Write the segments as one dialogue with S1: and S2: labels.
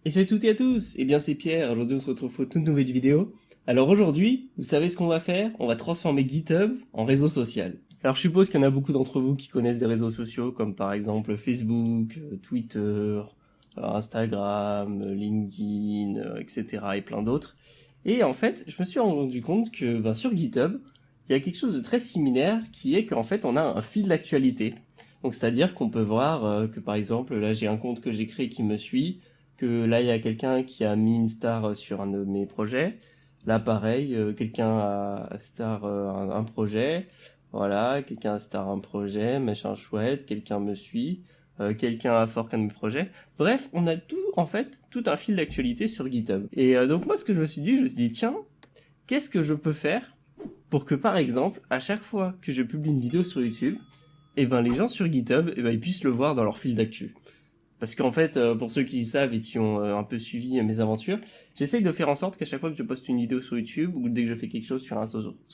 S1: Et salut à toutes et à tous, eh bien c'est Pierre, aujourd'hui on se retrouve pour une toute nouvelle vidéo. Alors aujourd'hui, vous savez ce qu'on va faire? On va transformer GitHub en réseau social. Alors je suppose qu'il y en a beaucoup d'entre vous qui connaissent des réseaux sociaux comme par exemple Facebook, Twitter, Instagram, LinkedIn, etc. et plein d'autres. Et en fait, je me suis rendu compte que sur GitHub, il y a quelque chose de très similaire qui est qu'en fait on a un fil d'actualité. Donc c'est-à-dire qu'on peut voir que par exemple là j'ai un compte que j'ai créé qui me suit, que là il y a quelqu'un qui a mis une star sur un de mes projets. Là pareil, quelqu'un a star un projet, voilà, quelqu'un a star un projet, machin chouette, quelqu'un me suit, quelqu'un a fork un de mes projets. Bref, on a tout en fait, tout un fil d'actualité sur GitHub. Et donc moi ce que je me suis dit tiens, qu'est-ce que je peux faire pour que par exemple, à chaque fois que je publie une vidéo sur YouTube, et ben les gens sur GitHub, et ben ils puissent le voir dans leur fil d'actu. Parce qu'en fait, pour ceux qui savent et qui ont un peu suivi mes aventures, j'essaye de faire en sorte qu'à chaque fois que je poste une vidéo sur YouTube ou dès que je fais quelque chose sur un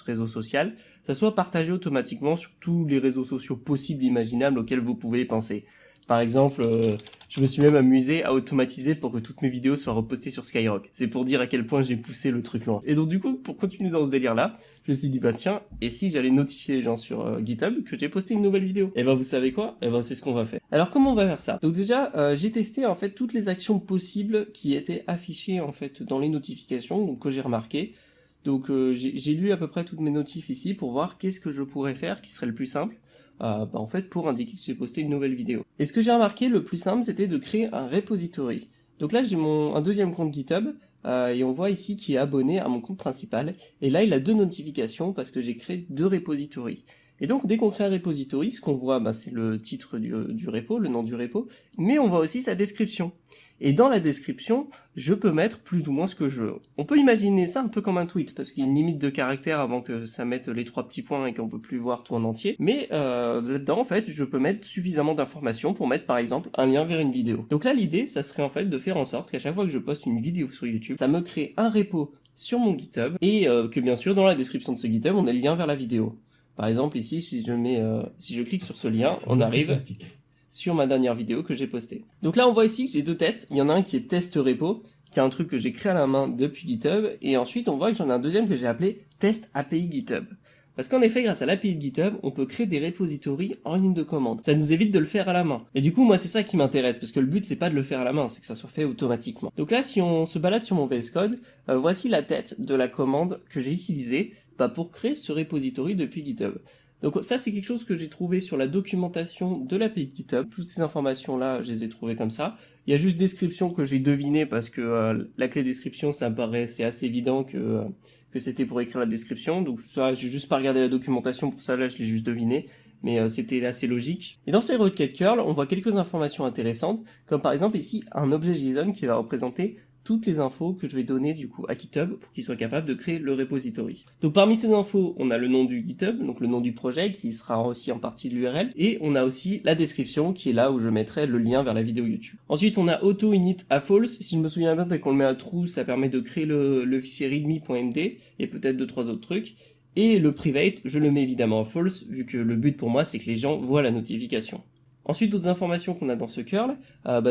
S1: réseau social, ça soit partagé automatiquement sur tous les réseaux sociaux possibles et imaginables auxquels vous pouvez penser. Par exemple, je me suis même amusé à automatiser pour que toutes mes vidéos soient repostées sur Skyrock. C'est pour dire à quel point j'ai poussé le truc loin. Et donc du coup, pour continuer dans ce délire-là, je me suis dit, bah tiens, et si j'allais notifier les gens sur GitHub que j'ai posté une nouvelle vidéo? Et ben vous savez quoi? Et ben c'est ce qu'on va faire. Alors comment on va faire ça? Donc déjà, j'ai testé en fait toutes les actions possibles qui étaient affichées en fait dans les notifications, donc que j'ai remarqué. Donc j'ai lu à peu près toutes mes notifs ici pour voir qu'est-ce que je pourrais faire qui serait le plus simple. En fait pour indiquer que j'ai posté une nouvelle vidéo. Et ce que j'ai remarqué le plus simple c'était de créer un repository. Donc là j'ai un deuxième compte GitHub et on voit ici qui est abonné à mon compte principal et là il a deux notifications parce que j'ai créé deux repositories. Et donc dès qu'on crée un repository, ce qu'on voit c'est le titre du repo, le nom du repo, mais on voit aussi sa description. Et dans la description, je peux mettre plus ou moins ce que je veux. On peut imaginer ça un peu comme un tweet, parce qu'il y a une limite de caractères avant que ça mette les trois petits points et qu'on peut plus voir tout en entier. Mais là-dedans, en fait, je peux mettre suffisamment d'informations pour mettre, par exemple, un lien vers une vidéo. Donc là, l'idée, ça serait en fait de faire en sorte qu'à chaque fois que je poste une vidéo sur YouTube, ça me crée un repo sur mon GitHub, et que bien sûr, dans la description de ce GitHub, on a le lien vers la vidéo. Par exemple, ici, si je clique sur ce lien, on arrive sur ma dernière vidéo que j'ai postée. Donc là on voit ici que j'ai deux tests, il y en a un qui est test repo, qui est un truc que j'ai créé à la main depuis GitHub, et ensuite on voit que j'en ai un deuxième que j'ai appelé test API GitHub. Parce qu'en effet, grâce à l'API de GitHub, on peut créer des repositories en ligne de commande. Ça nous évite de le faire à la main. Et du coup, moi, c'est ça qui m'intéresse, parce que le but, c'est pas de le faire à la main, c'est que ça soit fait automatiquement. Donc là, si on se balade sur mon VS Code, voici la tête de la commande que j'ai utilisée pour créer ce repository depuis GitHub. Donc ça c'est quelque chose que j'ai trouvé sur la documentation de l'API de GitHub. Toutes ces informations là je les ai trouvées comme ça. Il y a juste description que j'ai deviné parce que la clé description ça me paraît c'est assez évident que c'était pour écrire la description. Donc ça j'ai juste pas regardé la documentation pour ça là je l'ai juste deviné. Mais c'était assez logique. Et dans ces requêtes curl, on voit quelques informations intéressantes, comme par exemple ici un objet JSON qui va représenter toutes les infos que je vais donner du coup à GitHub pour qu'il soit capable de créer le repository. Donc parmi ces infos, on a le nom du GitHub, donc le nom du projet qui sera aussi en partie de l'URL, et on a aussi la description qui est là où je mettrai le lien vers la vidéo YouTube. Ensuite on a auto init à false, si je me souviens bien dès qu'on le met à true, ça permet de créer le fichier readme.md et peut-être 2-3 autres trucs. Et le private, je le mets évidemment à false, vu que le but pour moi c'est que les gens voient la notification. Ensuite, d'autres informations qu'on a dans ce curl,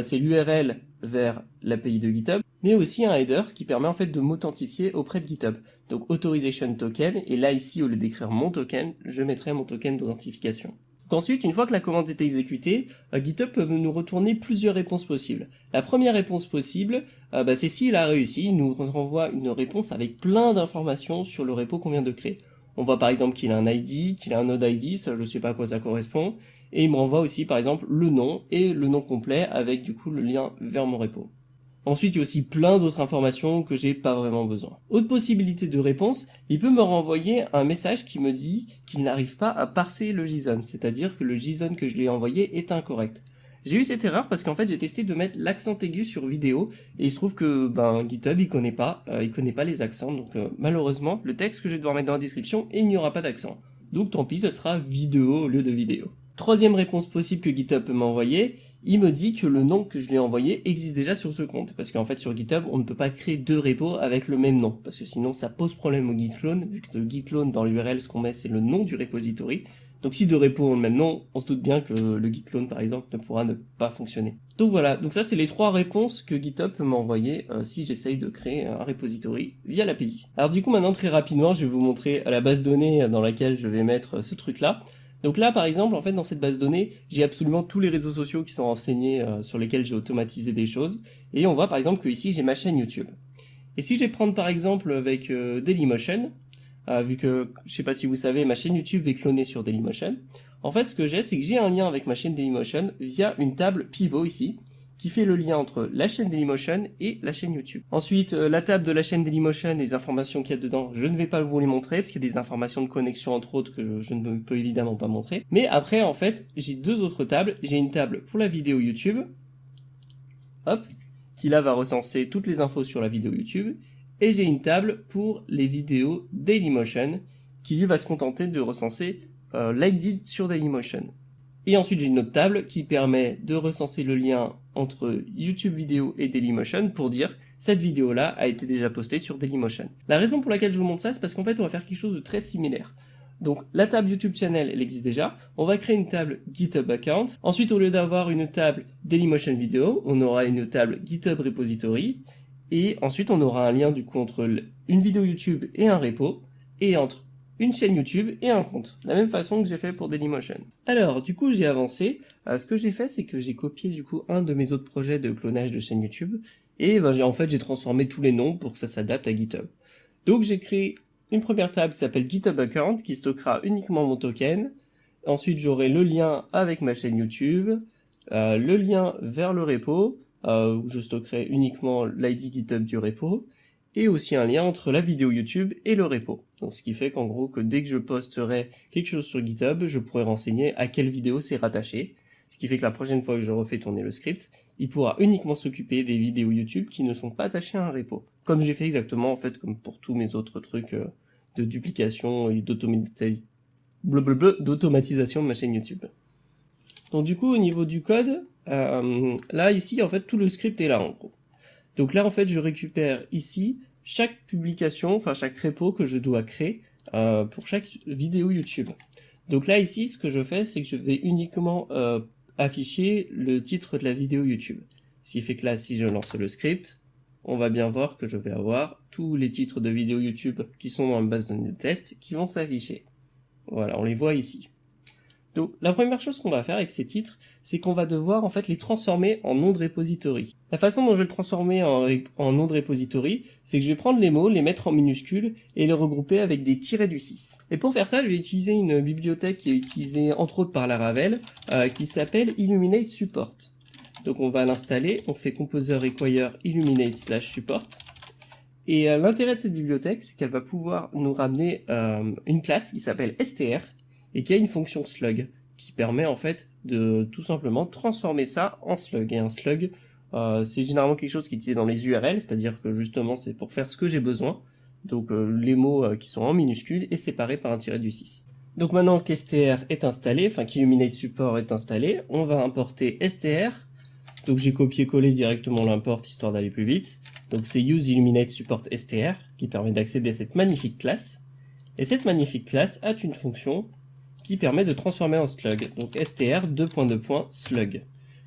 S1: c'est l'URL vers l'API de GitHub, mais aussi un header qui permet en fait de m'authentifier auprès de GitHub. Donc authorization token, et là ici au lieu d'écrire mon token, je mettrai mon token d'authentification. Donc ensuite, une fois que la commande est exécutée, GitHub peut nous retourner plusieurs réponses possibles. La première réponse possible, c'est s'il a réussi, il nous renvoie une réponse avec plein d'informations sur le repo qu'on vient de créer. On voit par exemple qu'il a un ID, qu'il a un node ID, ça je sais pas à quoi ça correspond, et il me renvoie aussi par exemple le nom et le nom complet avec du coup le lien vers mon repo. Ensuite, il y a aussi plein d'autres informations que j'ai pas vraiment besoin. Autre possibilité de réponse, il peut me renvoyer un message qui me dit qu'il n'arrive pas à parser le JSON, c'est-à-dire que le JSON que je lui ai envoyé est incorrect. J'ai eu cette erreur parce qu'en fait j'ai testé de mettre l'accent aigu sur vidéo et il se trouve que GitHub il connaît pas les accents, donc malheureusement le texte que je vais devoir mettre dans la description il n'y aura pas d'accent. Donc tant pis, ça sera vidéo au lieu de vidéo. Troisième réponse possible que GitHub peut m'envoyer, il me dit que le nom que je lui ai envoyé existe déjà sur ce compte. Parce qu'en fait sur GitHub, on ne peut pas créer deux repos avec le même nom. Parce que sinon ça pose problème au git clone, vu que le git clone dans l'URL, ce qu'on met c'est le nom du repository. Donc si deux repos ont le même nom, on se doute bien que le git clone par exemple ne pourra ne pas fonctionner. Donc voilà, donc ça c'est les 3 réponses que GitHub peut m'envoyer si j'essaye de créer un repository via l'API. Alors du coup maintenant très rapidement je vais vous montrer la base de données dans laquelle je vais mettre ce truc là. Donc là par exemple en fait dans cette base de données j'ai absolument tous les réseaux sociaux qui sont renseignés sur lesquels j'ai automatisé des choses. Et on voit par exemple que ici j'ai ma chaîne YouTube. Et si je vais prendre par exemple avec Dailymotion, vu que, je sais pas si vous savez, ma chaîne YouTube est clonée sur Dailymotion. En fait, ce que j'ai, c'est que j'ai un lien avec ma chaîne Dailymotion via une table pivot ici, qui fait le lien entre la chaîne Dailymotion et la chaîne YouTube. Ensuite, la table de la chaîne Dailymotion et les informations qu'il y a dedans, je ne vais pas vous les montrer, parce qu'il y a des informations de connexion entre autres que je ne peux évidemment pas montrer. Mais après, en fait, j'ai 2 autres tables. J'ai une table pour la vidéo YouTube, hop, qui là va recenser toutes les infos sur la vidéo YouTube, et j'ai une table pour les vidéos Dailymotion, qui lui va se contenter de recenser l'ID sur Dailymotion. Et ensuite j'ai une autre table qui permet de recenser le lien entre YouTube vidéo et Dailymotion pour dire cette vidéo là a été déjà postée sur Dailymotion. La raison pour laquelle je vous montre ça, c'est parce qu'en fait on va faire quelque chose de très similaire. Donc la table YouTube Channel, elle existe déjà. On va créer une table GitHub Account. Ensuite, au lieu d'avoir une table Dailymotion Video, on aura une table GitHub Repository. Et ensuite, on aura un lien du coup entre une vidéo YouTube et un repo. Et entre une chaîne YouTube et un compte. De la même façon que j'ai fait pour Dailymotion. Alors, du coup, j'ai avancé. Ce que j'ai fait, c'est que j'ai copié du coup un de mes autres projets de clonage de chaîne YouTube. Et ben, j'ai transformé tous les noms pour que ça s'adapte à GitHub. Donc, j'ai créé une première table qui s'appelle GitHub Account, qui stockera uniquement mon token. Ensuite, j'aurai le lien avec ma chaîne YouTube, le lien vers le repo, où je stockerai uniquement l'ID GitHub du repo, et aussi un lien entre la vidéo YouTube et le repo. Donc, ce qui fait qu'en gros, que dès que je posterai quelque chose sur GitHub, je pourrai renseigner à quelle vidéo c'est rattaché. Ce qui fait que la prochaine fois que je refais tourner le script, il pourra uniquement s'occuper des vidéos YouTube qui ne sont pas attachées à un repo. Comme j'ai fait exactement, en fait, comme pour tous mes autres trucs de duplication et d'automatisation de ma chaîne YouTube. Donc du coup, au niveau du code, là, ici, en fait, tout le script est là, en gros. Donc là, en fait, je récupère ici chaque publication, enfin chaque repo que je dois créer pour chaque vidéo YouTube. Donc là, ici, ce que je fais, c'est que je vais uniquement afficher le titre de la vidéo YouTube. Ce qui fait que là, si je lance le script, on va bien voir que je vais avoir tous les titres de vidéos YouTube qui sont dans la base de données de test qui vont s'afficher. Voilà, on les voit ici. Donc la première chose qu'on va faire avec ces titres, c'est qu'on va devoir en fait les transformer en nom de repository. La façon dont je vais le transformer en nom de repository, c'est que je vais prendre les mots, les mettre en minuscules et les regrouper avec des tirets du 6. Et pour faire ça, je vais utiliser une bibliothèque qui est utilisée entre autres par Laravel, qui s'appelle Illuminate Support. Donc on va l'installer, on fait composer require illuminate/support. Et l'intérêt de cette bibliothèque, c'est qu'elle va pouvoir nous ramener une classe qui s'appelle str et qui a une fonction slug qui permet en fait de tout simplement transformer ça en slug. Et un slug, c'est généralement quelque chose qui est utilisé dans les URL, c'est-à-dire que justement c'est pour faire ce que j'ai besoin. Donc les mots qui sont en minuscules et séparés par un tiret du 6. Donc maintenant qu'str est installé, enfin qu'Illuminate Support est installé, on va importer str. Donc j'ai copié-collé directement l'import histoire d'aller plus vite. Donc c'est use illuminate support str qui permet d'accéder à cette magnifique classe. Et cette magnifique classe a une fonction qui permet de transformer en slug. Donc str : slug.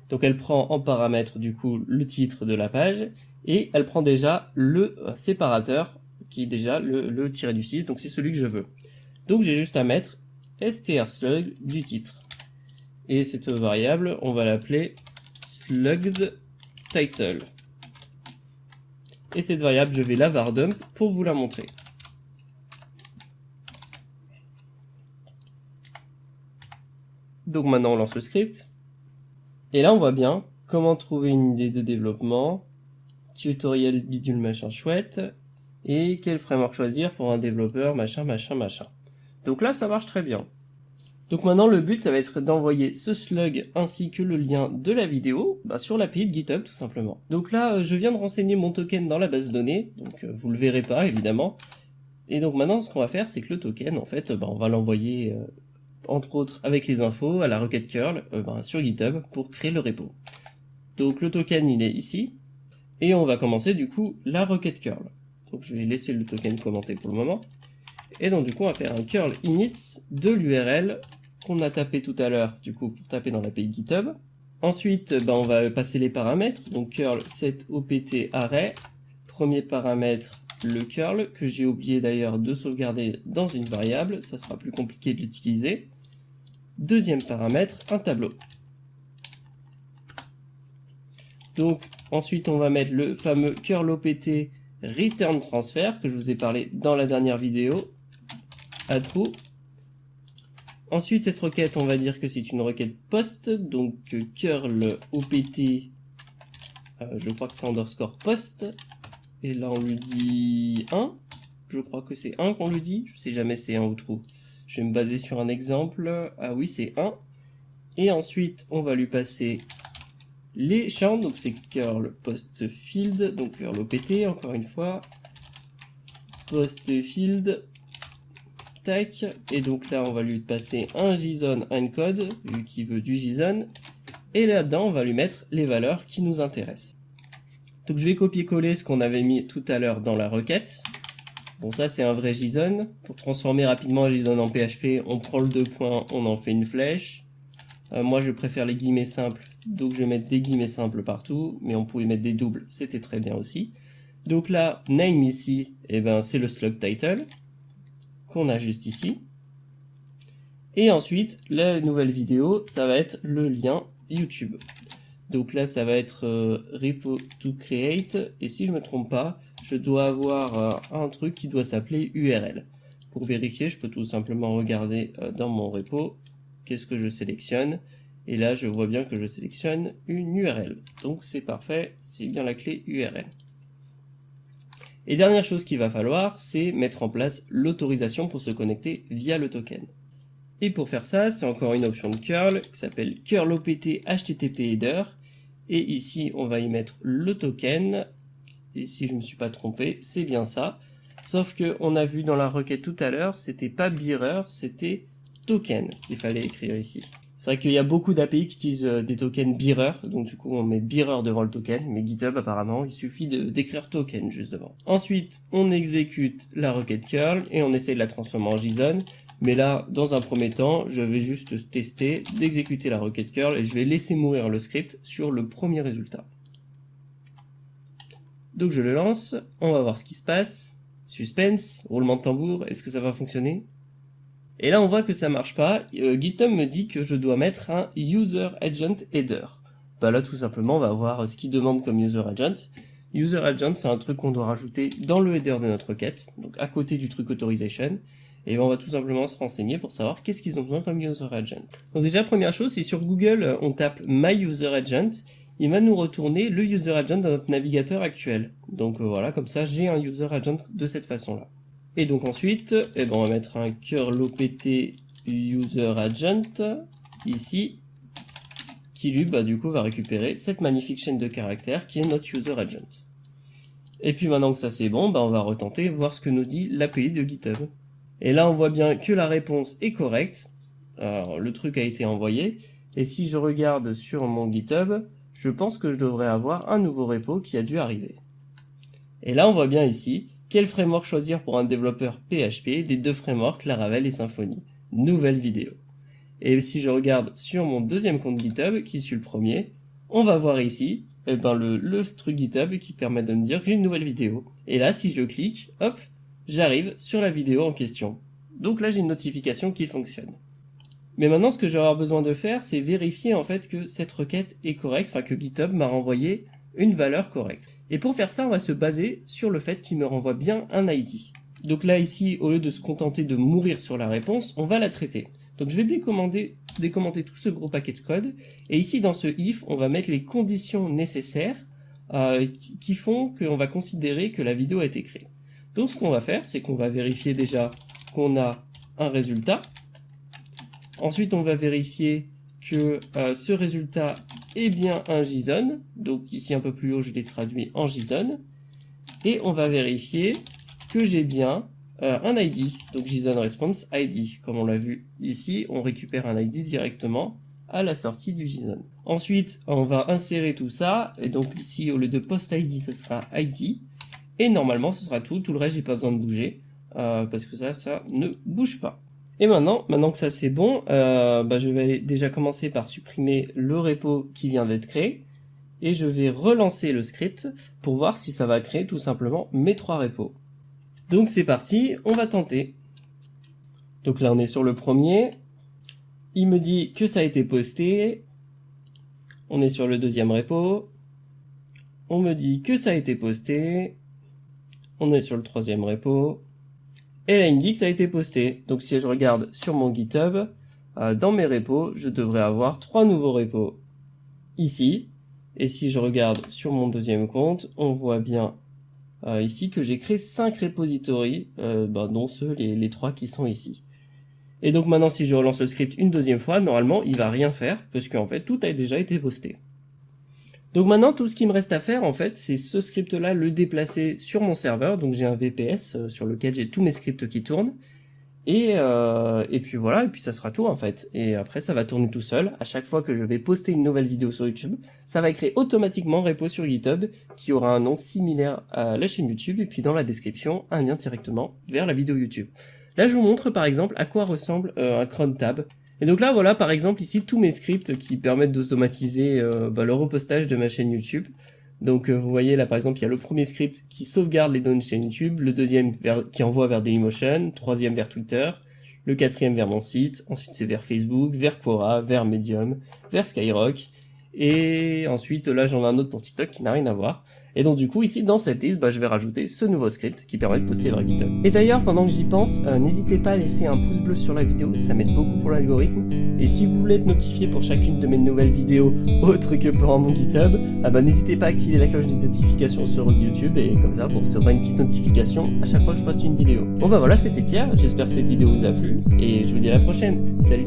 S1: Donc elle prend en paramètre du coup le titre de la page et elle prend déjà le séparateur qui est déjà le tiret du 6. Donc c'est celui que je veux. Donc j'ai juste à mettre str slug du titre. Et cette variable, on va l'appeler slugged title. Et cette variable, je vais la var dump pour vous la montrer. Donc maintenant on lance le script. Et là on voit bien comment trouver une idée de développement, tutoriel bidule machin chouette, et quel framework choisir pour un développeur machin machin machin. Donc là ça marche très bien. Donc maintenant le but ça va être d'envoyer ce slug ainsi que le lien de la vidéo sur l'API de GitHub tout simplement. Donc là je viens de renseigner mon token dans la base de données, donc vous le verrez pas évidemment. Et donc maintenant ce qu'on va faire c'est que le token en fait on va l'envoyer entre autres avec les infos à la requête curl sur GitHub pour créer le repo. Donc le token il est ici et on va commencer du coup la requête curl. Donc je vais laisser le token commenter pour le moment. Et donc du coup on va faire un curl init de l'URL qu'on a tapé tout à l'heure, du coup, pour taper dans l'API GitHub. Ensuite, on va passer les paramètres, donc curl set opt array, premier paramètre, le curl, que j'ai oublié d'ailleurs de sauvegarder dans une variable, ça sera plus compliqué de l'utiliser. Deuxième paramètre, un tableau. Donc ensuite on va mettre le fameux curl opt return transfer que je vous ai parlé dans la dernière vidéo à true. Ensuite cette requête on va dire que c'est une requête post, donc curl opt, je crois que c'est underscore post, et là on lui dit 1, je crois que c'est 1 qu'on lui dit, je sais jamais c'est 1 ou true. Je vais me baser sur un exemple, ah oui c'est 1, et ensuite on va lui passer les champs, donc c'est curl post field, donc curl opt encore une fois, post field, tac, et donc là on va lui passer un JSON encode, vu qu'il veut du JSON, et là-dedans on va lui mettre les valeurs qui nous intéressent. Donc je vais copier-coller ce qu'on avait mis tout à l'heure dans la requête. Bon ça c'est un vrai JSON, pour transformer rapidement un JSON en PHP, on prend le 2 points, on en fait une flèche. Moi je préfère les guillemets simples, donc je vais mettre des guillemets simples partout, mais on pouvait mettre des doubles, c'était très bien aussi. Donc là, name ici, c'est le slug title, qu'on a juste ici. Et ensuite, la nouvelle vidéo, ça va être le lien YouTube. Donc là, ça va être repo to create, et si je ne me trompe pas, je dois avoir un truc qui doit s'appeler URL. Pour vérifier, je peux tout simplement regarder dans mon repo, qu'est-ce que je sélectionne, et là je vois bien que je sélectionne une URL, donc c'est parfait, c'est bien la clé URL. Et dernière chose qu'il va falloir, c'est mettre en place l'autorisation pour se connecter via le token. Et pour faire ça, c'est encore une option de curl qui s'appelle curl opt http header, et ici on va y mettre le token, et si je ne me suis pas trompé, c'est bien ça, sauf que on a vu dans la requête tout à l'heure, c'était pas bearer, c'était token qu'il fallait écrire ici. C'est vrai qu'il y a beaucoup d'API qui utilisent des tokens bearer, donc du coup on met bearer devant le token, mais GitHub apparemment il suffit d'écrire token juste devant. Ensuite on exécute la requête curl et on essaie de la transformer en JSON, mais là dans un premier temps je vais juste tester d'exécuter la requête curl et je vais laisser mourir le script sur le premier résultat. Donc je le lance, on va voir ce qui se passe, suspense, roulement de tambour, est-ce que ça va fonctionner? Et là on voit que ça marche pas, GitHub me dit que je dois mettre un user agent header. Bah là tout simplement on va voir ce qu'il demande comme user agent. User agent c'est un truc qu'on doit rajouter dans le header de notre requête, donc à côté du truc authorization. Et on va tout simplement se renseigner pour savoir qu'est-ce qu'ils ont besoin comme user agent. Donc déjà première chose, si sur Google on tape my user agent, il va nous retourner le user agent dans notre navigateur actuel. Donc voilà, comme ça j'ai un user agent de cette façon là. Et donc ensuite, on va mettre un curl opt user agent ici, qui lui du coup va récupérer cette magnifique chaîne de caractères qui est notre user agent. Et puis maintenant que ça c'est bon, on va retenter, voir ce que nous dit l'API de GitHub. Et là on voit bien que la réponse est correcte, alors le truc a été envoyé, et si je regarde sur mon GitHub, je pense que je devrais avoir un nouveau repo qui a dû arriver. Et là on voit bien ici, quel framework choisir pour un développeur PHP des deux frameworks Laravel et Symfony. Nouvelle vidéo. Et si je regarde sur mon deuxième compte GitHub, qui suit le premier, on va voir ici le truc GitHub qui permet de me dire que j'ai une nouvelle vidéo. Et là, si je clique, hop, j'arrive sur la vidéo en question. Donc là, j'ai une notification qui fonctionne. Mais maintenant, ce que je vais avoir besoin de faire, c'est vérifier en fait que cette requête est correcte, enfin que GitHub m'a renvoyé une valeur correcte. Et pour faire ça, on va se baser sur le fait qu'il me renvoie bien un ID. Donc là, ici, au lieu de se contenter de mourir sur la réponse, on va la traiter. Donc je vais décommenter tout ce gros paquet de code, et ici dans ce if, on va mettre les conditions nécessaires qui font qu'on va considérer que la vidéo a été créée. Donc ce qu'on va faire, c'est qu'on va vérifier déjà qu'on a un résultat. Ensuite, on va vérifier que ce résultat est bien un JSON. Donc ici un peu plus haut, je l'ai traduit en JSON. Et on va vérifier que j'ai bien un ID, donc JSON Response ID. Comme on l'a vu ici, on récupère un ID directement à la sortie du JSON. Ensuite, on va insérer tout ça, et donc ici, au lieu de post ID, ça sera ID. Et normalement, ce sera tout. Tout le reste, j'ai pas besoin de bouger, parce que ça ne bouge pas. Et maintenant que ça c'est bon, je vais déjà commencer par supprimer le repo qui vient d'être créé. Et je vais relancer le script pour voir si ça va créer tout simplement mes 3 repos. Donc c'est parti, on va tenter. Donc là on est sur le premier. Il me dit que ça a été posté. On est sur le deuxième repo. On me dit que ça a été posté. On est sur le troisième repo. Et là il me dit que ça a été posté. Donc si je regarde sur mon GitHub, dans mes repos, je devrais avoir 3 nouveaux repos ici. Et si je regarde sur mon deuxième compte, on voit bien ici que j'ai créé 5 repositories, dont ceux, les 3 qui sont ici. Et donc maintenant, si je relance le script une deuxième fois, normalement, il va rien faire, parce qu'en fait, tout a déjà été posté. Donc maintenant, tout ce qui me reste à faire, en fait, c'est ce script-là, le déplacer sur mon serveur. Donc j'ai un VPS sur lequel j'ai tous mes scripts qui tournent. Et puis voilà, et puis ça sera tout en fait. Et après ça va tourner tout seul. À chaque fois que je vais poster une nouvelle vidéo sur YouTube, ça va créer automatiquement un repo sur GitHub qui aura un nom similaire à la chaîne YouTube et puis dans la description un lien directement vers la vidéo YouTube. Là je vous montre par exemple à quoi ressemble un cron tab. Et donc là voilà par exemple ici tous mes scripts qui permettent d'automatiser le repostage de ma chaîne YouTube. Donc vous voyez là par exemple il y a le premier script qui sauvegarde les données de chaîne YouTube, le deuxième qui envoie vers Dailymotion, troisième vers Twitter, le quatrième vers mon site, ensuite c'est vers Facebook, vers Quora, vers Medium, vers Skyrock, et ensuite là j'en ai un autre pour TikTok qui n'a rien à voir. Et donc du coup ici dans cette liste je vais rajouter ce nouveau script qui permet de poster vers GitHub. Et d'ailleurs pendant que j'y pense, n'hésitez pas à laisser un pouce bleu sur la vidéo, ça m'aide beaucoup pour l'algorithme. Et si vous voulez être notifié pour chacune de mes nouvelles vidéos autres que pour mon GitHub, n'hésitez pas à activer la cloche de notification sur YouTube et comme ça vous recevrez une petite notification à chaque fois que je poste une vidéo. Bon voilà, c'était Pierre, j'espère que cette vidéo vous a plu et je vous dis à la prochaine. Salut.